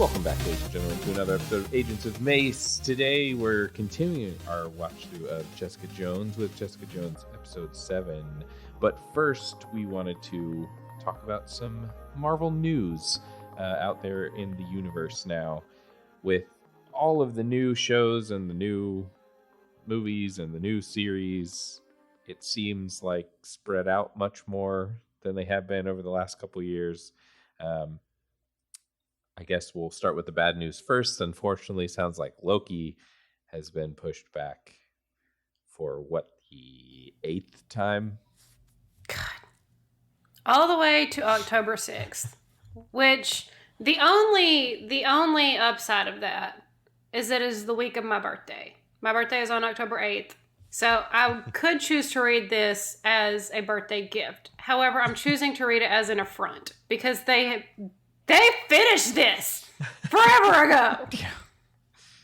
Welcome back, ladies and gentlemen, to another episode of Agents of MACE. Today, we're continuing our watch through of Jessica Jones with Jessica Jones episode 7. But first, we wanted to talk about some Marvel news out there in the universe now. With all of the new shows and the new movies and the new series, it seems like spread out much more than they have been over the last couple years. I guess we'll start with the bad news first. Unfortunately, sounds like Loki has been pushed back for the 8th time? God. All the way to October 6th, which the only upside of that is that it is the week of my birthday. My birthday is on October 8th. So I could choose to read this as a birthday gift. However, I'm choosing to read it as an affront because they finished this forever ago. Yeah.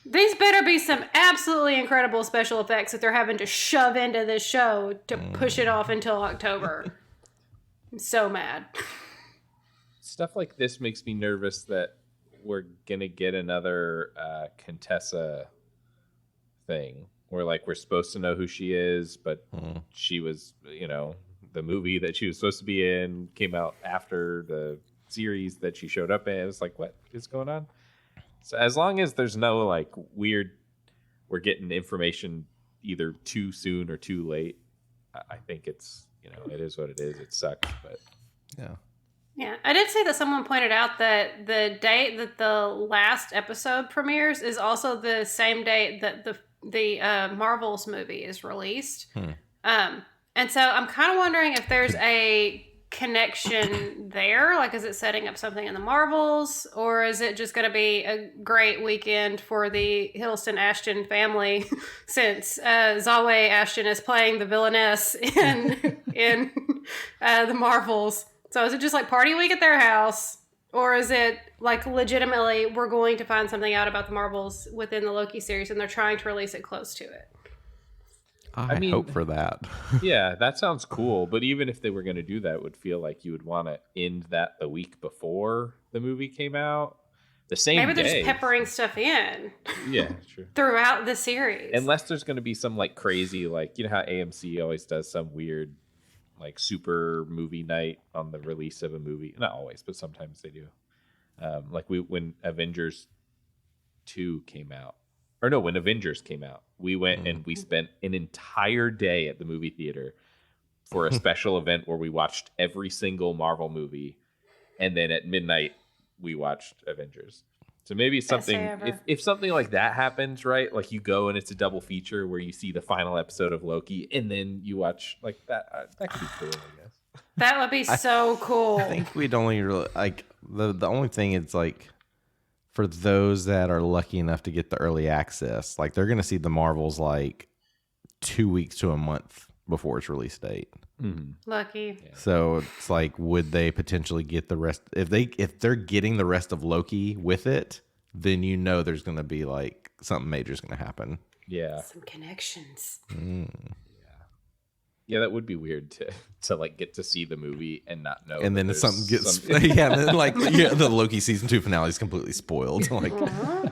These better be some absolutely incredible special effects that they're having to shove into this show to push it off until October. I'm so mad. Stuff like this makes me nervous that we're going to get another Contessa thing where we're supposed to know who she is, but she was, the movie that she was supposed to be in came out after the series that she showed up in. It was like, what is going on? So as long as there's no weird, we're getting information either too soon or too late, I think it's, it is what it is. It sucks, but yeah. I did see that someone pointed out that the date that the last episode premieres is also the same date that the Marvels movie is released. And so I'm kind of wondering if there's a connection there. Is it setting up something in the Marvels, or is it just going to be a great weekend for the Hiddleston Ashton family since Zawe Ashton is playing the villainess in the Marvels? So is it just party week at their house, or is it legitimately we're going to find something out about the Marvels within the Loki series and they're trying to release it close to it? I hope for that. Yeah, that sounds cool. But even if they were going to do that, it would feel like you would want to end that the week before the movie came out. The same day. Maybe they're just peppering stuff in. Yeah, true. Throughout the series. Unless there's going to be some crazy, how AMC always does some weird, super movie night on the release of a movie. Not always, but sometimes they do. When Avengers 2 came out. Or no, when Avengers came out, we went and we spent an entire day at the movie theater for a special event where we watched every single Marvel movie. And then at midnight, we watched Avengers. So maybe something, if something like that happens, right? You go and it's a double feature where you see the final episode of Loki and then you watch that. That could be cool, I guess. That would be so cool. I think we'd only really, the only thing is for those that are lucky enough to get the early access, they're going to see the Marvels 2 weeks to a month before its release date. Mm-hmm. Lucky. Yeah. So it's would they potentially get the rest? If they're getting the rest of Loki with it, then there's going to be something major is going to happen. Yeah. Some connections. Yeah, that would be weird to get to see the movie and not know. And then something gets yeah, and then the Loki season 2 finale is completely spoiled. Well,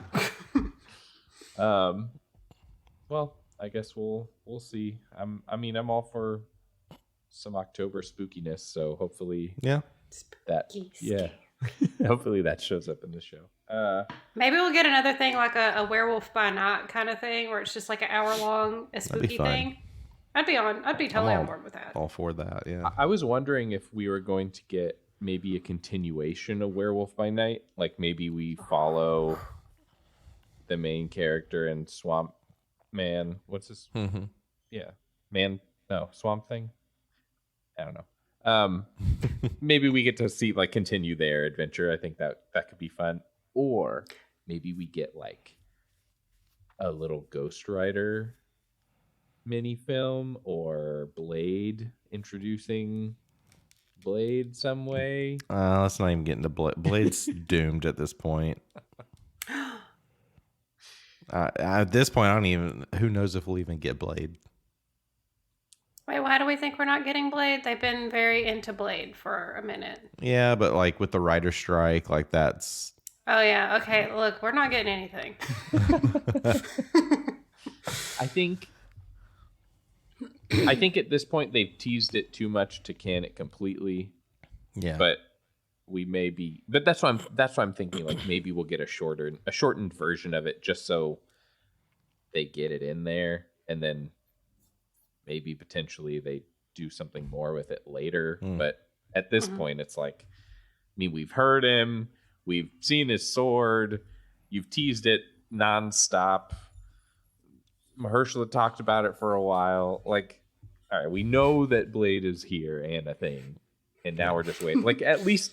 I guess we'll see. I'm all for some October spookiness, so hopefully hopefully that shows up in the show. Maybe we'll get another thing a Werewolf by Night kind of thing where it's just an hour long a spooky thing. I'd be totally on board with that. All for that, yeah. I was wondering if we were going to get maybe a continuation of Werewolf by Night. Maybe we follow the main character and Swamp Man. What's his? Mm-hmm. Yeah. Swamp Thing? I don't know. Maybe we get to see continue their adventure. I think that could be fun. Or maybe we get a little Ghost Rider mini film or Blade, introducing Blade some way. Let's not even get into Blade. Blade's doomed at this point. At this point, I don't even. Who knows if we'll even get Blade? Wait, why do we think we're not getting Blade? They've been very into Blade for a minute. Yeah, but with the writer strike, that's Oh yeah. Okay. Look, we're not getting anything. I think at this point they've teased it too much to can it completely. Yeah. But we may be, but that's why I'm thinking like maybe we'll get a shortened version of it just so they get it in there, and then maybe potentially they do something more with it later. But at this point it's like, I mean, we've heard him, we've seen his sword, you've teased it nonstop. Mahershala talked about it for a while. Like, all right, we know that Blade is here and a thing, and now we're just waiting. Like, at least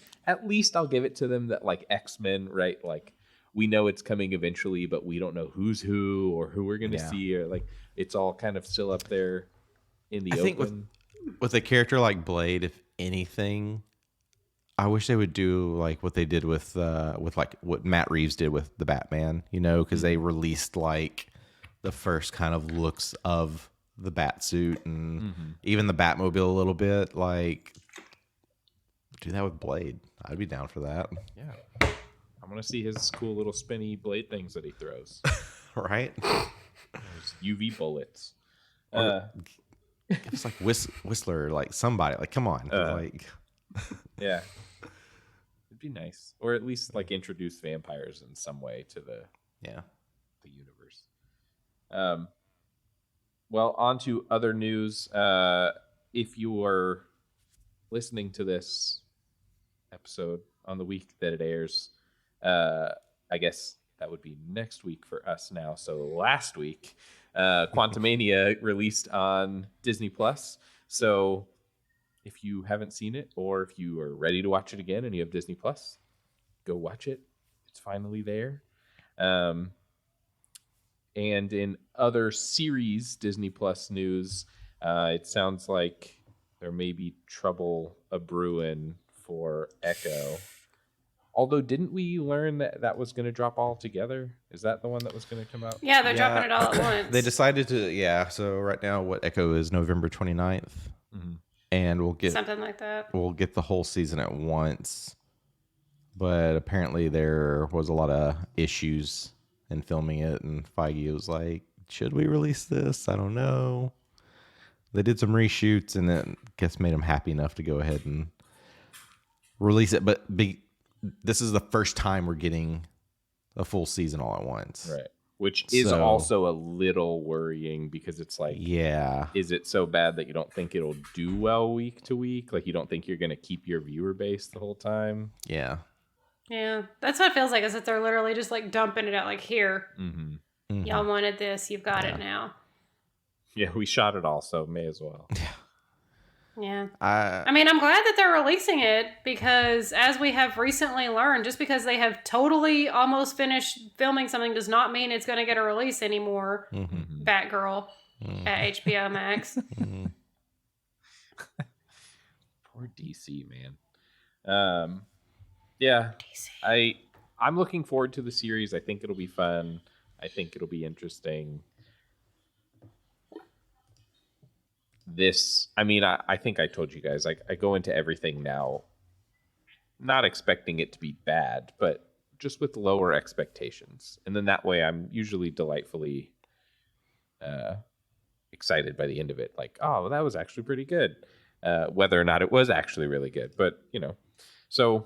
I'll give it to them that like X-Men, right? Like, we know it's coming eventually, but we don't know who's who or who we're gonna see, or like it's all kind of still up there in the I think with a character like Blade, if anything, I wish they would do like what they did with like what Matt Reeves did with the Batman, you know, because they released like the first kind of looks of the bat suit and even the Batmobile a little bit. Like, do that with Blade. I'd be down for that. Yeah, I want to see his cool little spinny blade things that he throws. Right? Those UV bullets. It's like Whistler, like somebody. Like, come on. Like, Yeah, it'd be nice, or at least like introduce vampires in some way to the universe. Well, on to other news. If you are listening to this episode on the week that it airs, I guess that would be next week for us now. So last week, Quantumania released on Disney Plus. So if you haven't seen it, or if you are ready to watch it again and you have Disney Plus, go watch it. It's finally there. And in other series Disney Plus news, it sounds like there may be trouble a-brewing for Echo. Although, didn't we learn that was going to drop altogether? Is that the one that was going to come out? Yeah, they're dropping it all at once. They decided to, so right now what Echo is November 29th. And we'll get something like that. We'll get the whole season at once. But apparently there was a lot of issues in filming it, and Feige was like, should we release this? I don't know. They did some reshoots, and it guess made them happy enough to go ahead and release it. But this is the first time we're getting a full season all at once. Right. Which is also a little worrying, because it's like, is it so bad that you don't think it'll do well week to week? Like, you don't think you're going to keep your viewer base the whole time? Yeah. Yeah. That's what it feels like, is that they're literally just like dumping it out like, here, y'all wanted this, you've got it now. Yeah, we shot it all, so may as well. Yeah. I mean, I'm glad that they're releasing it, because as we have recently learned, just because they have totally almost finished filming something does not mean it's going to get a release anymore. Batgirl at HBO Max. Poor DC, man. Yeah. DC. I'm looking forward to the series. I think it'll be fun. I think it'll be interesting. I think I told you guys, I go into everything now not expecting it to be bad, but just with lower expectations. And then that way I'm usually delightfully excited by the end of it. Like, oh, that was actually pretty good. Whether or not it was actually really good. But, so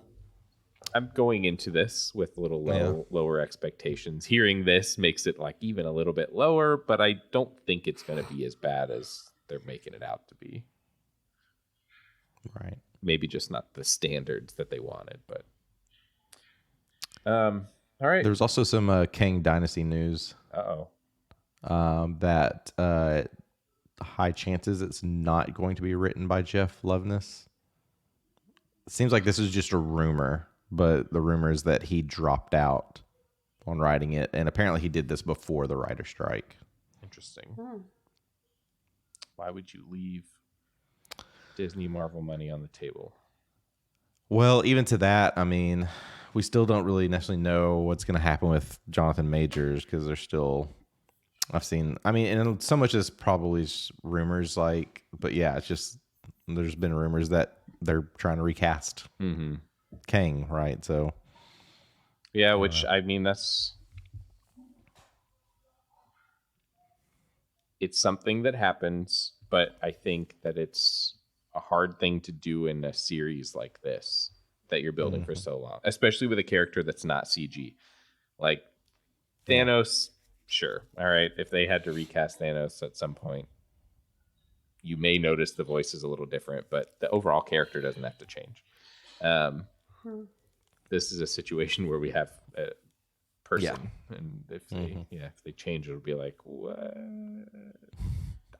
I'm going into this with a little lower expectations. Hearing this makes it like even a little bit lower, but I don't think it's going to be as bad as they're making it out to be. Right. Maybe just not the standards that they wanted, but all right. There's also some Kang Dynasty news. That high chances it's not going to be written by Jeff Loveness. It seems like this is just a rumor, but the rumor is that he dropped out on writing it, and apparently he did this before the writer strike. Interesting. Why would you leave Disney Marvel money on the table? Well, even to that, I mean, we still don't really necessarily know what's going to happen with Jonathan Majors, because there's still, and so much is probably rumors, but yeah, it's just, there's been rumors that they're trying to recast Kang, right? So Yeah, which I mean, it's something that happens, but I think that it's a hard thing to do in a series like this that you're building for so long, especially with a character that's not CG. Like Thanos, sure. All right. If they had to recast Thanos at some point, you may notice the voice is a little different, but the overall character doesn't have to change. This is a situation where we have a person, and if they, if they change, it'll be like, what?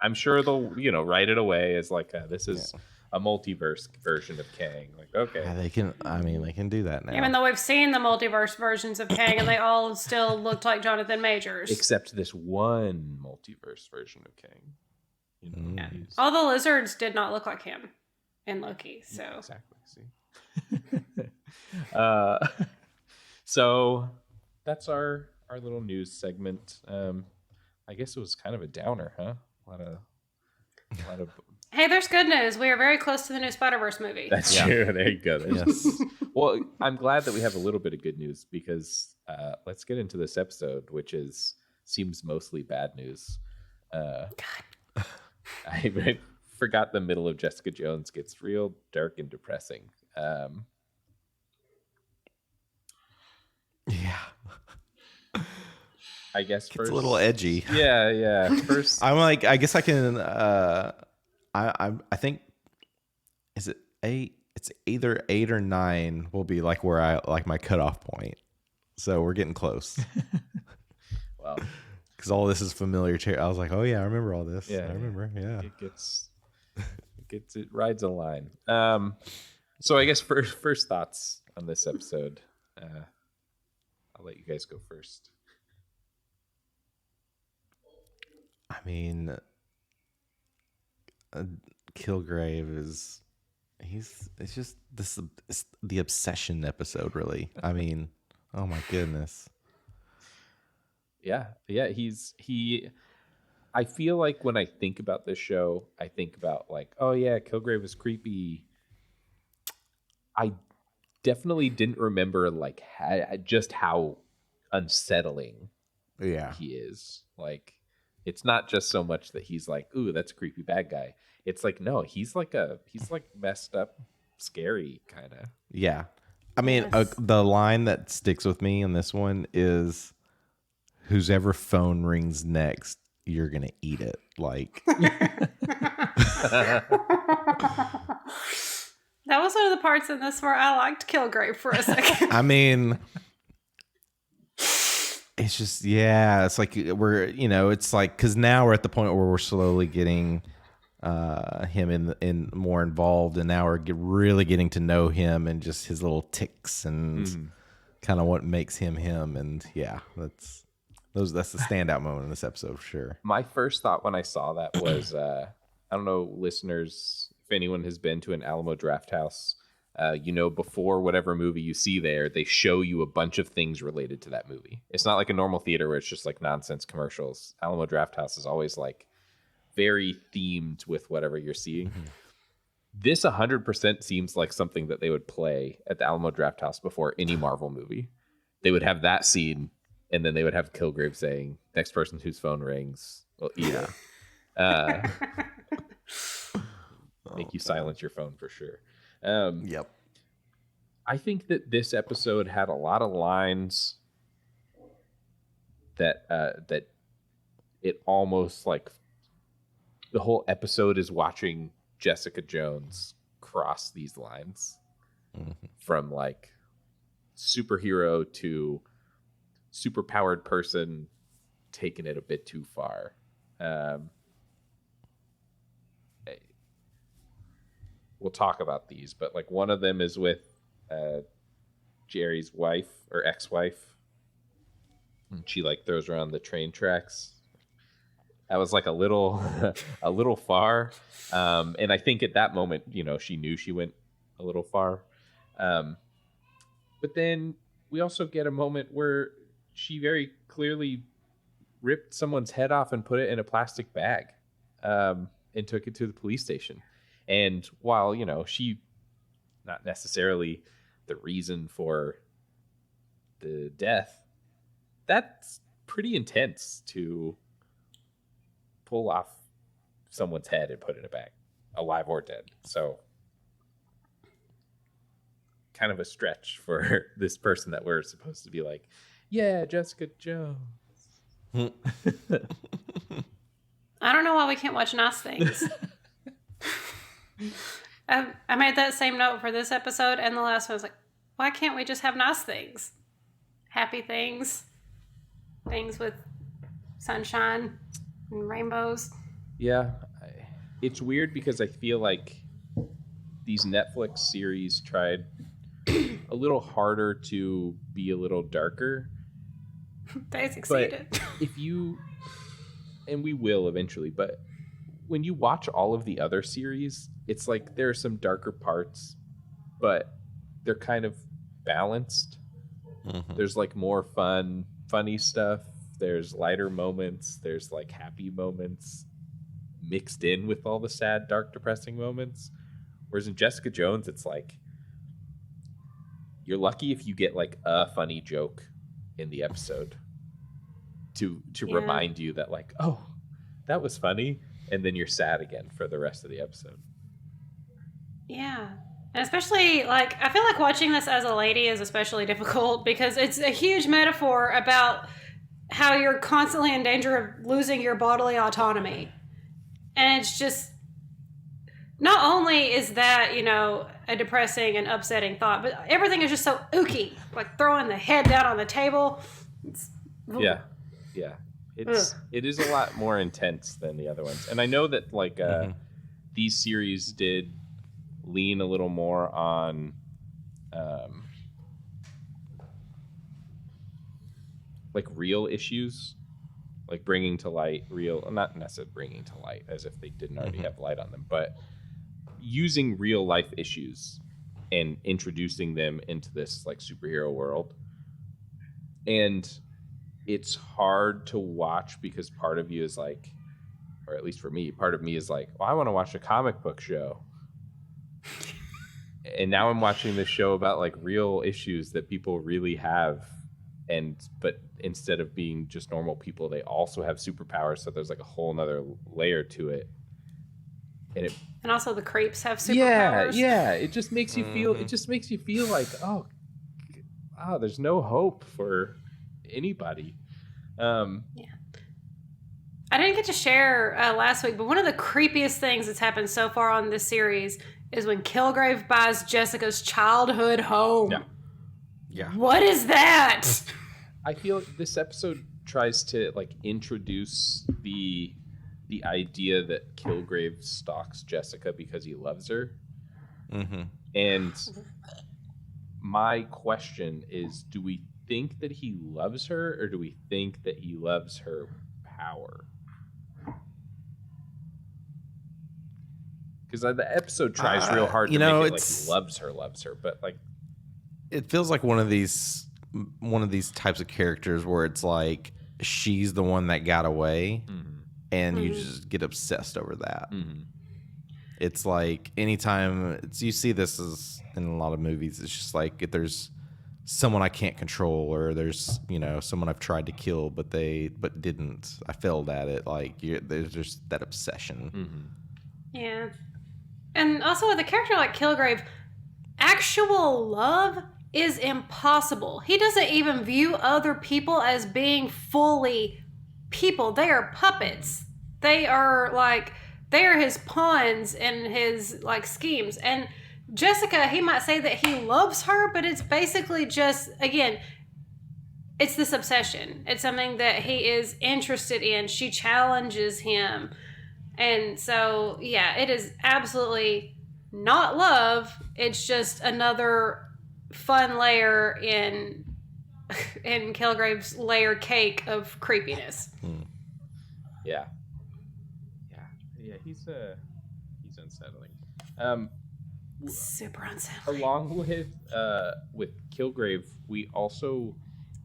I'm sure they'll, write it away as like, this is a multiverse version of Kang. Like, okay, They can. I mean, they can do that now. Even though we've seen the multiverse versions of Kang, and they all still looked like Jonathan Majors. except this one multiverse version of Kang. All the lizards did not look like him in Loki. So exactly. See. So that's our little news segment. I guess it was kind of a downer, huh? A lot of. Hey, there's good news. We are very close to the new Spider-Verse movie. That's true. There you go. Yes. Well, I'm glad that we have a little bit of good news because let's get into this episode, which seems mostly bad news. God. I forgot the middle of Jessica Jones gets real dark and depressing. I guess first, it's a little edgy. Yeah. First, I'm like, I guess I can. I think is it 8? It's either 8 or 9 will be like where I like my cutoff point. So we're getting close. Well, because all this is familiar. I was like, oh yeah, I remember all this. Yeah, I remember. Yeah, it rides a line. So I guess first thoughts on this episode. I'll let you guys go first. I mean, Kilgrave is it's just this it's the obsession episode, really. I mean, oh my goodness. Yeah, I feel like when I think about this show, I think about like, oh yeah, Kilgrave is creepy. I definitely didn't remember like just how unsettling he is. Like, it's not just so much that he's like, ooh, that's a creepy bad guy. It's like, no, he's like messed up, scary kind of. Yeah. I mean, the line that sticks with me in this one is, whose ever phone rings next, you're going to eat it. Like, that was one of the parts in this where I liked Kilgrave for a second. I mean, it's just, it's like it's like, because now we're at the point where we're slowly getting him in more involved, and now we're really getting to know him and just his little ticks and kind of what makes him, and that's the standout moment in this episode for sure. My first thought when I saw that was, I don't know, listeners, if anyone has been to an Alamo Drafthouse, before whatever movie you see there, they show you a bunch of things related to that movie. It's not like a normal theater where it's just like nonsense commercials. Alamo Drafthouse is always like very themed with whatever you're seeing. Mm-hmm. This 100% seems like something that they would play at the Alamo Drafthouse before any Marvel movie. They would have that scene, and then they would have Kilgrave saying, next person whose phone rings will eat it. Make you silence your phone for sure. Yep. I think that this episode had a lot of lines that it almost like the whole episode is watching Jessica Jones cross these lines from like superhero to superpowered person, taking it a bit too far. We'll talk about these, but like one of them is with Jerry's wife or ex-wife, and she like throws around the train tracks. That was like a little far, and I think at that moment, she knew she went a little far. But then we also get a moment where she very clearly ripped someone's head off and put it in a plastic bag, and took it to the police station. And while, she not necessarily the reason for the death, that's pretty intense to pull off someone's head and put it in a bag, alive or dead. So kind of a stretch for this person that we're supposed to be like, yeah, Jessica Jones. I don't know why we can't watch nice things. I made that same note for this episode and the last one. I was like, why can't we just have nice things? Happy things. Things with sunshine and rainbows. Yeah. It's weird because I feel like these Netflix series tried a little harder to be a little darker. They succeeded. But if you, and we will eventually, but when you watch all of the other series, it's like there are some darker parts, but they're kind of balanced. Mm-hmm. There's like more funny stuff. There's lighter moments. There's like happy moments mixed in with all the sad, dark, depressing moments. Whereas in Jessica Jones, it's like you're lucky if you get like a funny joke in the episode to remind you that like, oh, that was funny, and then you're sad again for the rest of the episode. Yeah. And especially, like, I feel like watching this as a lady is especially difficult because it's a huge metaphor about how you're constantly in danger of losing your bodily autonomy. And it's just, not only is that, you know, a depressing and upsetting thought, but everything is just so ooky. Like throwing the head down on the table. Yeah. It is a lot more intense than the other ones. And I know that, like, these series did lean a little more on like real issues, like bringing to light real, not necessarily bringing to light as if they didn't already have light on them, but using real life issues and introducing them into this like superhero world. And it's hard to watch because part of you is like, or at least for me, part of me is like, well, I want to watch a comic book show. And now I'm watching this show about like real issues that people really have. But instead of being just normal people, they also have superpowers. So there's like a whole nother layer to it. And also the creeps have superpowers. Yeah. It just makes you feel, like, oh, there's no hope for anybody. Yeah. I didn't get to share last week, but one of the creepiest things that's happened so far on this series is when Kilgrave buys Jessica's childhood home. Yeah. What is that? I feel this episode tries to like introduce the idea that Kilgrave stalks Jessica because he loves her. Mm-hmm. And my question is, do we think that he loves her, or do we think that he loves her power? Because the episode tries real hard to make it like he loves her, but like it feels like one of these types of characters where it's like she's the one that got away, and you just get obsessed over that. It's like anytime you see this is in a lot of movies, it's just like if there's someone I can't control, or there's, you know, someone I've tried to kill but didn't. I failed at it. Like there's just that obsession. Yeah. And also with a character like Kilgrave, actual love is impossible. He doesn't even view other people as being fully people. They are puppets. They are his pawns in his like schemes. And Jessica, he might say that he loves her, but it's basically just, again, it's this obsession. It's something that he is interested in. She challenges him. And so, yeah, it is absolutely not love. It's just another fun layer in Kilgrave's layer cake of creepiness. Yeah. He's unsettling. Super unsettling. Along with Kilgrave, we also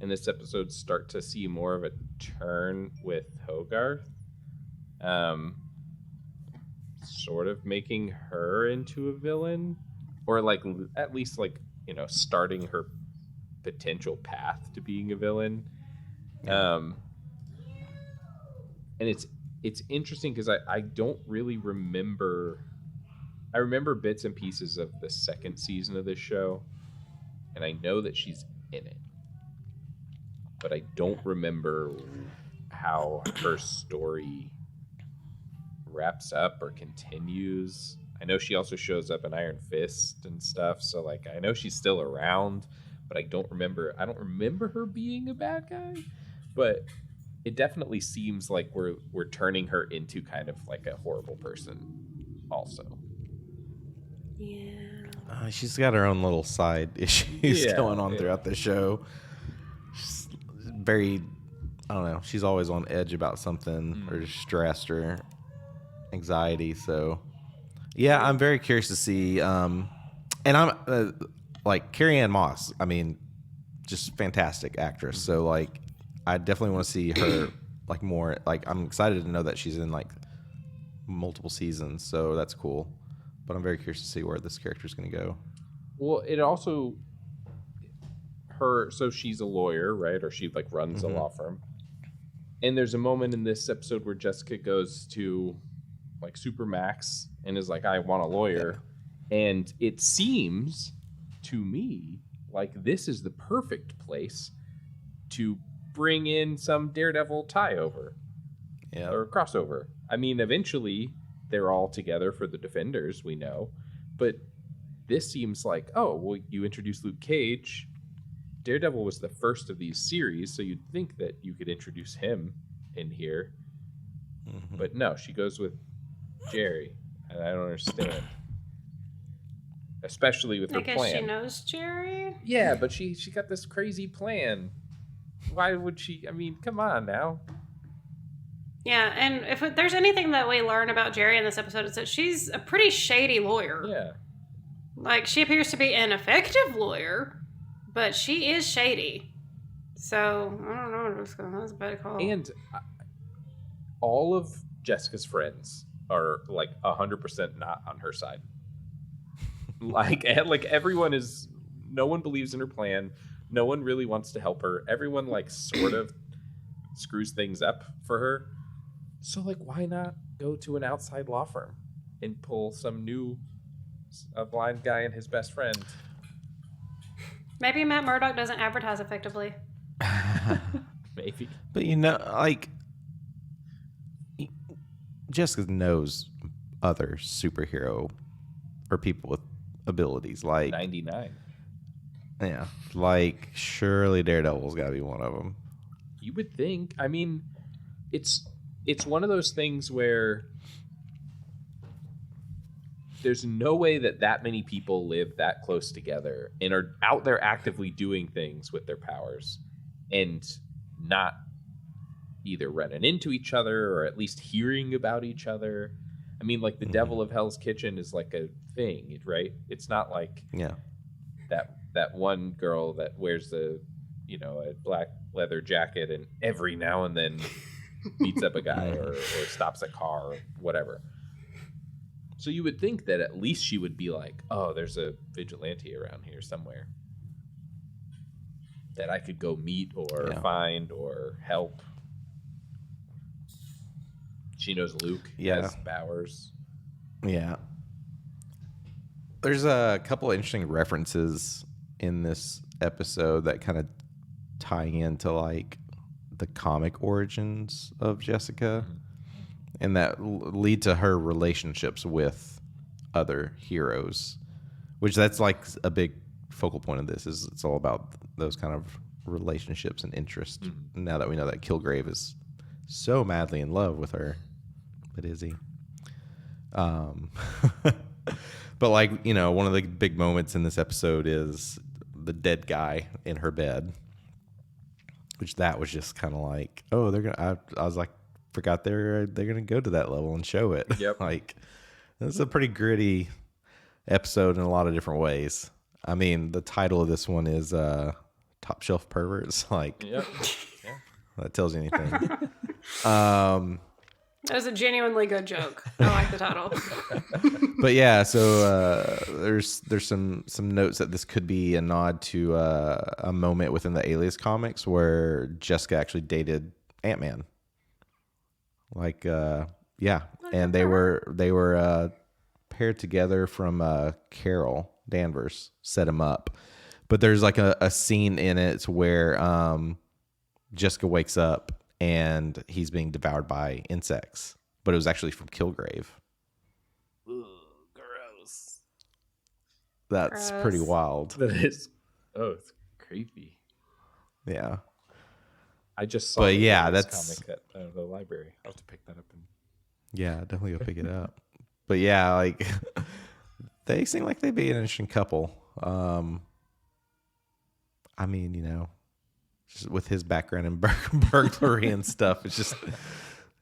in this episode start to see more of a turn with Hogarth. Sort of making her into a villain, or like at least like, you know, starting her potential path to being a villain. Yeah. And it's interesting because I don't really remember. I remember bits and pieces of the second season of this show, and I know that she's in it, but I don't remember how her story wraps up or continues. I know she also shows up in Iron Fist and stuff, so like I know she's still around, but I don't remember her being a bad guy. But it definitely seems like we're turning her into kind of like a horrible person also. Yeah. She's got her own little side issues Yeah, going on yeah. throughout the show. She's very, I don't know, she's always on edge about something or stressed or anxiety. So, yeah, I'm very curious to see. And I'm like Carrie Ann Moss. I mean, just fantastic actress. So, like, I definitely want to see her like more. Like, I'm excited to know that she's in like multiple seasons. So that's cool. But I'm very curious to see where this character is going to go. Well, it also so she's a lawyer, right? Or she like runs a law firm. And there's a moment in this episode where Jessica goes to like Supermax and is like, I want a lawyer. Yeah. And it seems to me like this is the perfect place to bring in some Daredevil tie over. Yeah. Or crossover. I mean, eventually they're all together for the Defenders, we know. But this seems like, oh, well, you introduced Luke Cage. Daredevil was the first of these series, so you'd think that you could introduce him in here. Mm-hmm. But no, she goes with Jerry, and I don't understand. Especially with her plan. I guess she knows Jerry? Yeah, but she got this crazy plan. Why would she? I mean, come on now. Yeah, and if there's anything that we learn about Jerry in this episode, it's that she's a pretty shady lawyer. Yeah. Like, she appears to be an effective lawyer, but she is shady. So, I don't know what's going on. That's a bad call. And all of Jessica's friends are, like, 100% not on her side. like everyone is... No one believes in her plan. No one really wants to help her. Everyone, like, sort of screws things up for her. So, like, why not go to an outside law firm and pull a blind guy and his best friend? Maybe Matt Murdock doesn't advertise effectively. Maybe. But, you know, like, Jessica knows other superhero or people with abilities. Like 99. Yeah. Like, surely Daredevil's got to be one of them. You would think. I mean, it's one of those things where there's no way that many people live that close together and are out there actively doing things with their powers and not either running into each other or at least hearing about each other. I mean, like the Devil of Hell's Kitchen is like a thing, right? It's not like that one girl that wears a black leather jacket and every now and then beats up a guy or stops a car or whatever. So you would think that at least she would be like, oh, there's a vigilante around here somewhere that I could go meet or find or help. She knows Luke has powers. Yeah. There's a couple of interesting references in this episode that kind of tie into like the comic origins of Jessica. Mm-hmm. And that lead to her relationships with other heroes, which that's like a big focal point of this. Is it's all about those kind of relationships and interest. Mm-hmm. Now that we know that Kilgrave is so madly in love with her, but is he? But like, you know, one of the big moments in this episode is the dead guy in her bed, which that was just kind of like, oh, they're gonna. I was like, forgot they're gonna go to that level and show it. Yep. Like, this is a pretty gritty episode in a lot of different ways. I mean, the title of this one is Top Shelf Perverts. Like, yep. That tells you anything. That That was a genuinely good joke. I like the title. But yeah, so there's some notes that this could be a nod to a moment within the Alias comics where Jessica actually dated Ant-Man. Like yeah, and they were paired together from Carol Danvers set him up. But there's like a scene in it where Jessica wakes up and he's being devoured by insects, but it was actually from Kilgrave. Ugh, gross. That's pretty wild. That is. Oh, it's creepy. Yeah. I just saw But the yeah, Alias that's comic at the library. I'll have to pick that up. Yeah, definitely go pick it up. But yeah, like they seem like they'd be an interesting couple. I mean, you know, just with his background in burglary and stuff, it's just,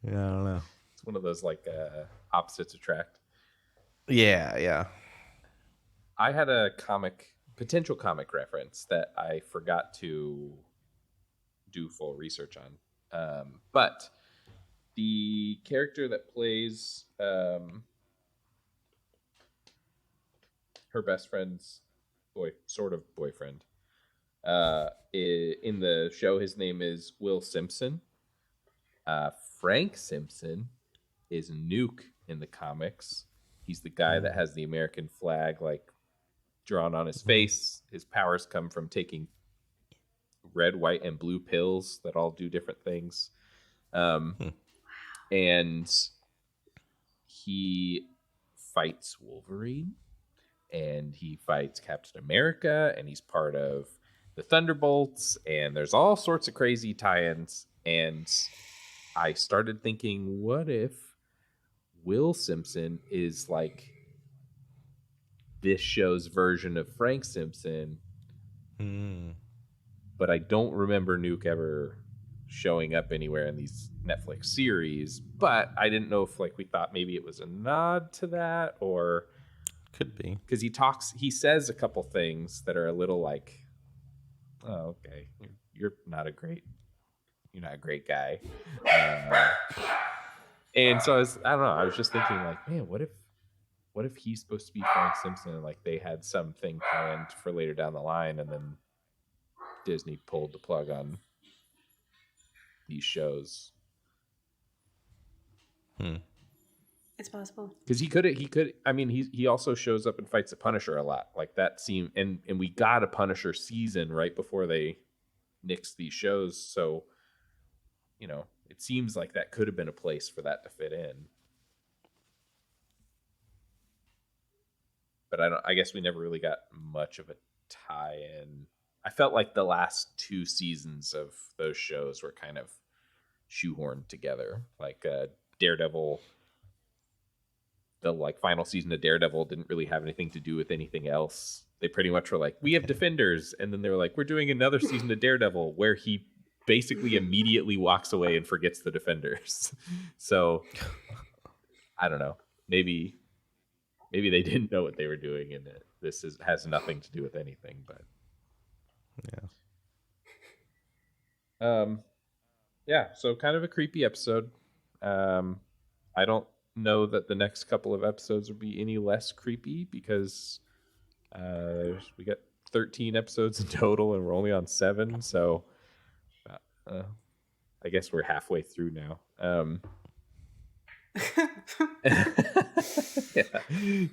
yeah, I don't know. It's one of those like opposites attract. Yeah, yeah. I had a potential comic reference that I forgot to do full research on. But the character that plays her best friend's sort of boyfriend, in the show, his name is Will Simpson. Frank Simpson is Nuke in the comics. He's the guy that has the American flag like drawn on his face. His powers come from taking red, white, and blue pills that all do different things. And he fights Wolverine, and he fights Captain America, and he's part of the Thunderbolts, and there's all sorts of crazy tie-ins. And I started thinking, what if Will Simpson is like this show's version of Frank Simpson? But I don't remember Nuke ever showing up anywhere in these Netflix series. But I didn't know if like we thought maybe it was a nod to that, or could be because he says a couple things that are a little like, oh, okay, you're not a great guy. And so I don't know, I was just thinking like, man, what if he's supposed to be Frank Simpson and like they had something planned for later down the line, and then Disney pulled the plug on these shows. It's possible because he could. I mean, he also shows up and fights the Punisher a lot. Like that seemed, and we got a Punisher season right before they nixed these shows. So, you know, it seems like that could have been a place for that to fit in. But I guess we never really got much of a tie-in. I felt like the last two seasons of those shows were kind of shoehorned together. Like Daredevil, the like final season of Daredevil didn't really have anything to do with anything else. They pretty much were like, we have Defenders, and then they were like, we're doing another season of Daredevil where he basically immediately walks away and forgets the Defenders. So I don't know. Maybe they didn't know what they were doing, and has nothing to do with anything. But yeah, so kind of a creepy episode. I don't know that the next couple of episodes would be any less creepy because we got 13 episodes in total, and we're only on 7. So I guess we're halfway through now.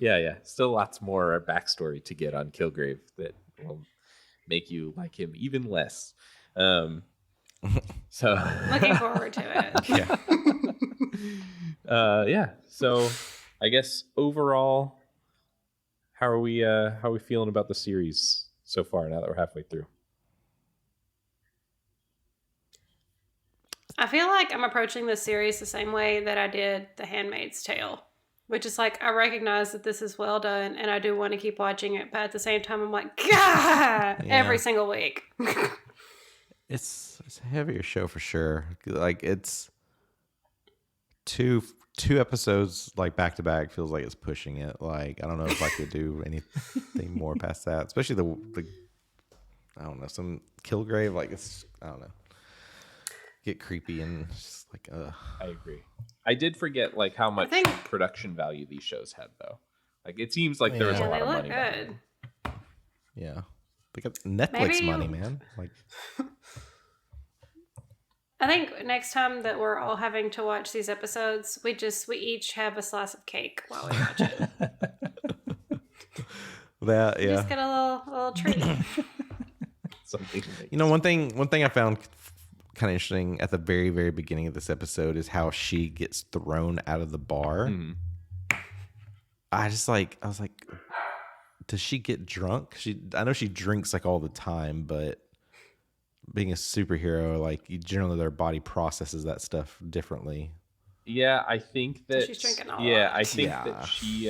Yeah. Still lots more backstory to get on Kilgrave that will make you like him even less. So looking forward to it. Yeah. So I guess overall, how are we feeling about the series so far now that we're halfway through? I feel like I'm approaching this series the same way that I did The Handmaid's Tale, which is like, I recognize that this is well done and I do want to keep watching it, but at the same time I'm like, God, every single week. It's a heavier show for sure. Like it's two episodes like back to back feels like it's pushing it. Like I don't know if I could do anything more past that, especially the I don't know, some Kilgrave, like it's, I don't know. get creepy and just like I agree. I did forget like how much think- production value these shows had though. Like it seems like there was a Yeah, lot they of look money behind good. them. yeah. They got Netflix Maybe- money, man. Like I think next time that we're all having to watch these episodes, we each have a slice of cake while we watch it. that, We yeah. just get a little treat. Something like You know, one thing I found kind of interesting at the very, very beginning of this episode is how she gets thrown out of the bar. Mhm. I was like, does she get drunk? I know she drinks like all the time, but being a superhero, like generally their body processes that stuff differently. Yeah, I think that. she's drinking a Yeah, lot. I think Yeah. that she.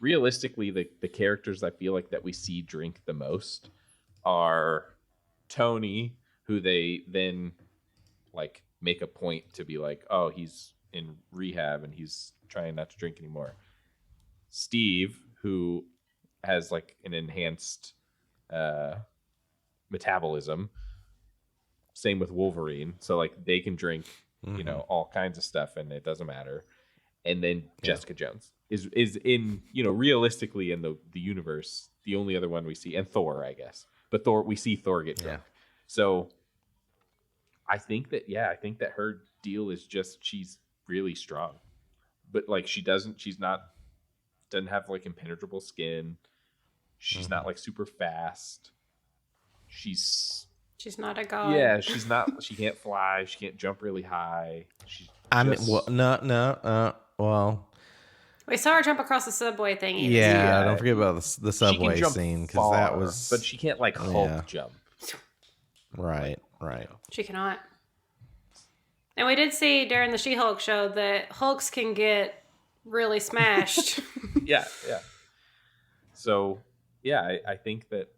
Realistically, the characters I feel like that we see drink the most are Tony, who they then like make a point to be like, oh, he's in rehab and he's trying not to drink anymore. Steve, who has like an enhanced metabolism. Same with Wolverine. So like they can drink, you know, all kinds of stuff and it doesn't matter. And then Jessica Jones is in, you know, realistically in the universe, the only other one we see, and Thor, I guess. But we see Thor get drunk. So I think that her deal is just she's really strong. But like doesn't have like impenetrable skin. She's not like super fast. She's not a god. Yeah, she's not. She can't fly. She can't jump really high. Well, We saw her jump across the subway thing. yeah. Don't forget about the she can subway jump scene because that was. but she can't like Hulk jump. Right. She cannot. And we did see during the She-Hulk show that Hulks can get really smashed. Yeah. So, yeah, I think that,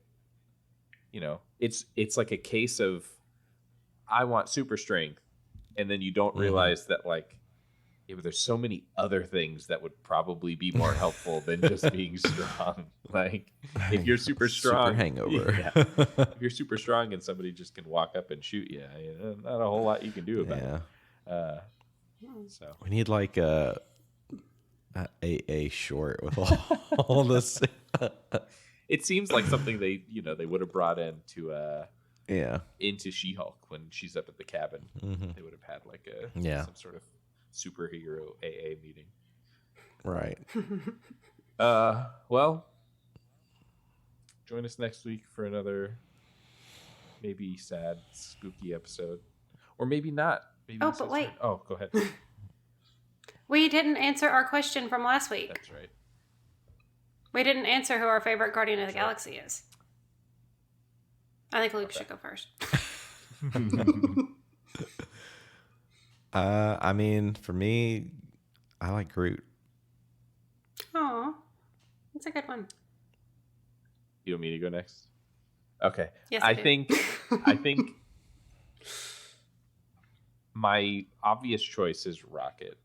you know, it's like a case of I want super strength, and then you don't realize that like there's so many other things that would probably be more helpful than just being strong. Like if you're super strong, super hangover. If you're super strong and somebody just can walk up and shoot you, not a whole lot you can do about it. So we need like a short with all this. It seems like something they would have brought into She-Hulk when she's up at the cabin. They would have had like some sort of superhero AA meeting. Right. Well, join us next week for another maybe sad, spooky episode. Or maybe not. Maybe but wait. Oh, go ahead. We didn't answer our question from last week. That's right. We didn't answer who our favorite Guardian of the Galaxy is. I think Luke should go first. I mean, for me, I like Groot. Oh, that's a good one. You want me to go next? Okay. Yes, I do. think my obvious choice is Rocket,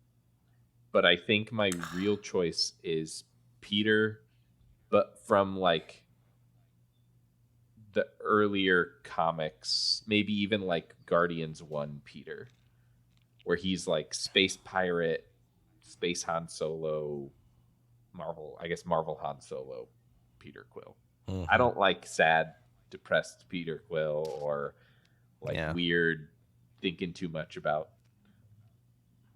but I think my real choice is Peter, but from like the earlier comics, maybe even like Guardians 1 Peter, where he's like space pirate, space Han Solo, Marvel Han Solo, Peter Quill. I don't like sad, depressed Peter Quill or like weird, thinking too much about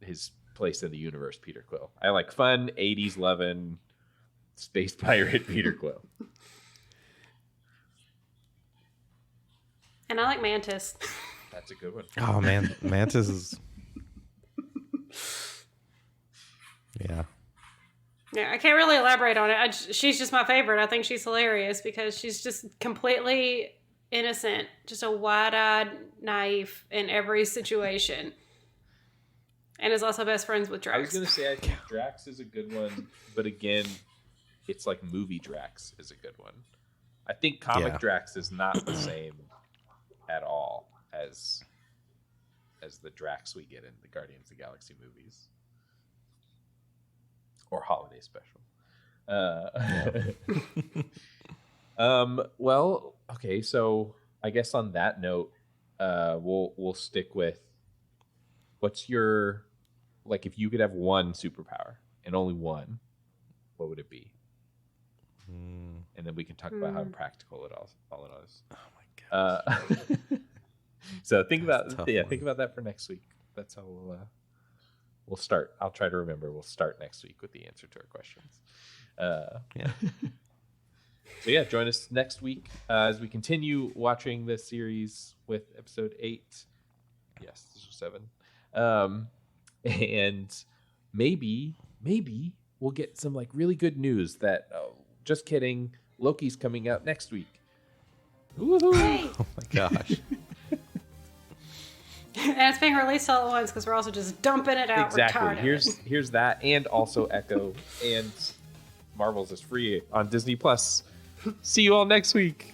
his place in the universe Peter Quill. I like fun, 80s loving, space pirate Peter Quill. And I like Mantis. That's a good one. Oh man, Mantis is. Yeah. Yeah, I can't really elaborate on it. She's just my favorite. I think she's hilarious because she's just completely innocent, just a wide-eyed, naive in every situation, and is also best friends with Drax. I was gonna say I think Drax is a good one, but again, it's like movie Drax is a good one. I think comic Drax is not the same at all as the Drax we get in the Guardians of the Galaxy movies. Or holiday special. Well, okay, so I guess on that note, we'll stick with what's your, like, if you could have one superpower and only one, what would it be? And then we can talk about how impractical it all it is. Oh my gosh. So think about that for next week. That's how we'll start. I'll try to remember. We'll start next week with the answer to our questions. Yeah. So yeah, join us next week as we continue watching this series with episode 8. Yes, this was 7. And maybe we'll get some like really good news that. Just kidding. Loki's coming out next week. Woohoo! Hey. Oh my gosh. And it's being released all at once because we're also just dumping it out. Exactly. Here's that, and also Echo and Marvels is free on Disney Plus. See you all next week.